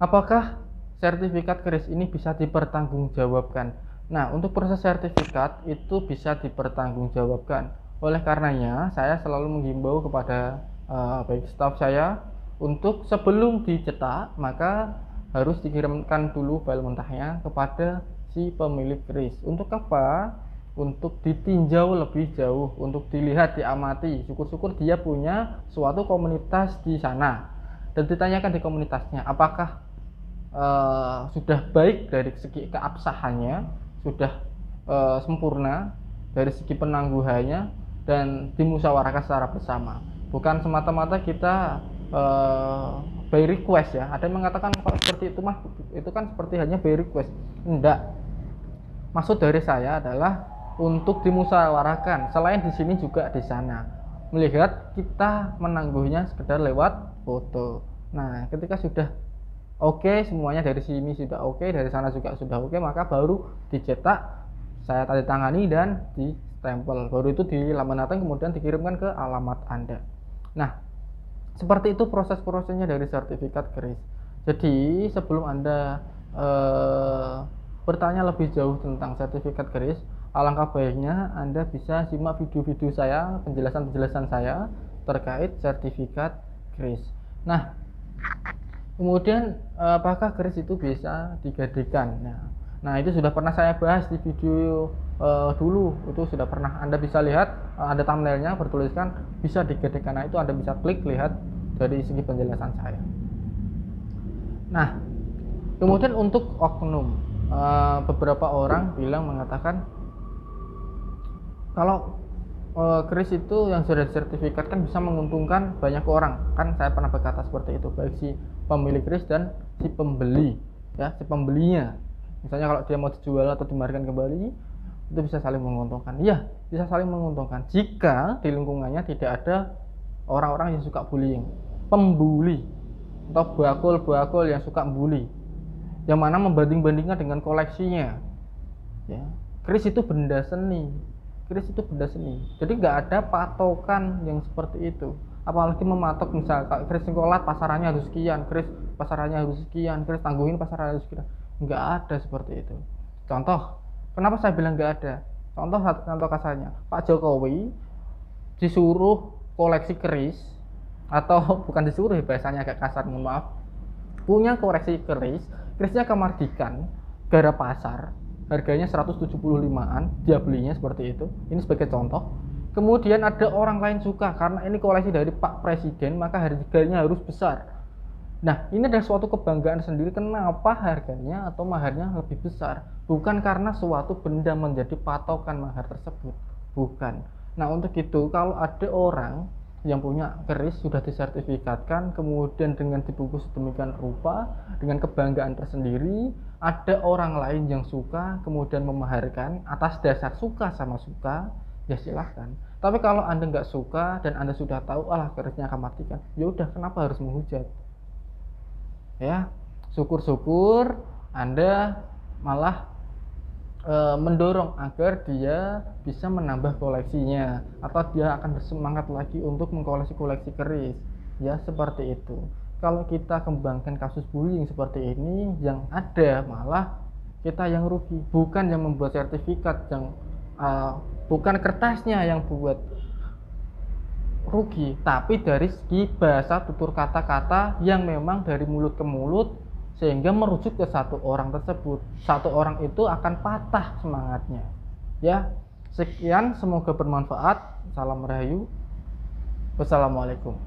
Apakah sertifikat keris ini bisa dipertanggungjawabkan? Nah, untuk proses sertifikat itu bisa dipertanggungjawabkan. Oleh karenanya, saya selalu menghimbau kepada baik staf saya untuk sebelum dicetak, maka harus dikirimkan dulu file mentahnya kepada si pemilik keris. Untuk apa? Untuk ditinjau lebih jauh, untuk dilihat, diamati. Syukur-syukur dia punya suatu komunitas di sana dan ditanyakan di komunitasnya apakah sudah baik dari segi keabsahannya, sudah sempurna dari segi penangguhannya, dan dimusyawarahkan secara bersama. Bukan semata-mata kita by request ya. Ada yang mengatakan kalau seperti itu mah itu kan seperti hanya by request. Enggak. Maksud dari saya adalah untuk dimusyawarahkan. Selain di sini juga di sana. Melihat kita menangguhnya sekedar lewat foto. Nah, ketika sudah oke, semuanya dari sini sudah oke, dari sana juga sudah oke, maka baru dicetak, saya tanda tangani dan di stempel. Baru itu dilaminating kemudian dikirimkan ke alamat Anda. Nah, seperti itu proses-prosesnya dari sertifikat keris. Jadi sebelum Anda bertanya lebih jauh tentang sertifikat keris, alangkah baiknya Anda bisa simak video-video saya, penjelasan-penjelasan saya terkait sertifikat keris. Nah, kemudian apakah keris itu bisa digadekan? Nah itu sudah pernah saya bahas di video dulu, itu sudah pernah Anda bisa lihat, ada thumbnailnya bertuliskan bisa digadekan. Nah itu Anda bisa klik lihat dari segi penjelasan saya. Nah kemudian untuk oknum, beberapa orang mengatakan kalau keris itu yang sudah disertifikatkan bisa menguntungkan banyak orang. Kan saya pernah berkata seperti itu, baik si pemilik keris dan si pembeli ya, si pembelinya. Misalnya kalau dia mau dijual atau dimarketkan kembali, itu bisa saling menguntungkan. Iya, bisa saling menguntungkan jika di lingkungannya tidak ada orang-orang yang suka bullying, pembuli atau bakul-bakul yang suka bully, yang mana membanding-bandingkan dengan koleksinya ya. Keris itu benda seni, jadi nggak ada patokan yang seperti itu. Apalagi mematok, misal keris singkolat pasarannya harus sekian, keris pasarannya harus sekian, keris tangguhin pasarannya harus sekian. Nggak ada seperti itu. Contoh, kenapa saya bilang nggak ada? Contoh kasarnya, Pak Jokowi disuruh koleksi keris, atau bukan disuruh ya, bahasanya agak kasar, mohon maaf, punya koleksi kerisnya Kemardikan, Gara Pasar, harganya 175-an, dia belinya seperti itu. Ini sebagai contoh. Kemudian ada orang lain suka karena ini koleksi dari Pak Presiden, maka harganya harus besar. Nah, ini adalah suatu kebanggaan sendiri. Kenapa harganya atau maharnya lebih besar? Bukan karena suatu benda menjadi patokan mahar tersebut, bukan. Nah, untuk itu kalau ada orang yang punya keris sudah disertifikatkan, kemudian dengan dibungkus sedemikian rupa, dengan kebanggaan tersendiri, ada orang lain yang suka, kemudian memaharkan atas dasar suka sama suka, ya silahkan. Tapi kalau Anda nggak suka dan Anda sudah tahu, alah kerisnya Kemardikan, ya udah, kenapa harus menghujat? Ya, syukur-syukur Anda malah mendorong agar dia bisa menambah koleksinya, atau dia akan bersemangat lagi untuk mengkoleksi keris ya, seperti itu. Kalau kita kembangkan kasus bullying seperti ini, yang ada malah kita yang rugi, bukan yang membuat sertifikat, yang bukan kertasnya yang buat rugi, tapi dari segi bahasa tutur kata-kata yang memang dari mulut ke mulut, sehingga merujuk ke satu orang tersebut. Satu orang itu akan patah semangatnya ya. Sekian, semoga bermanfaat. Salam Rahayu. Wassalamualaikum.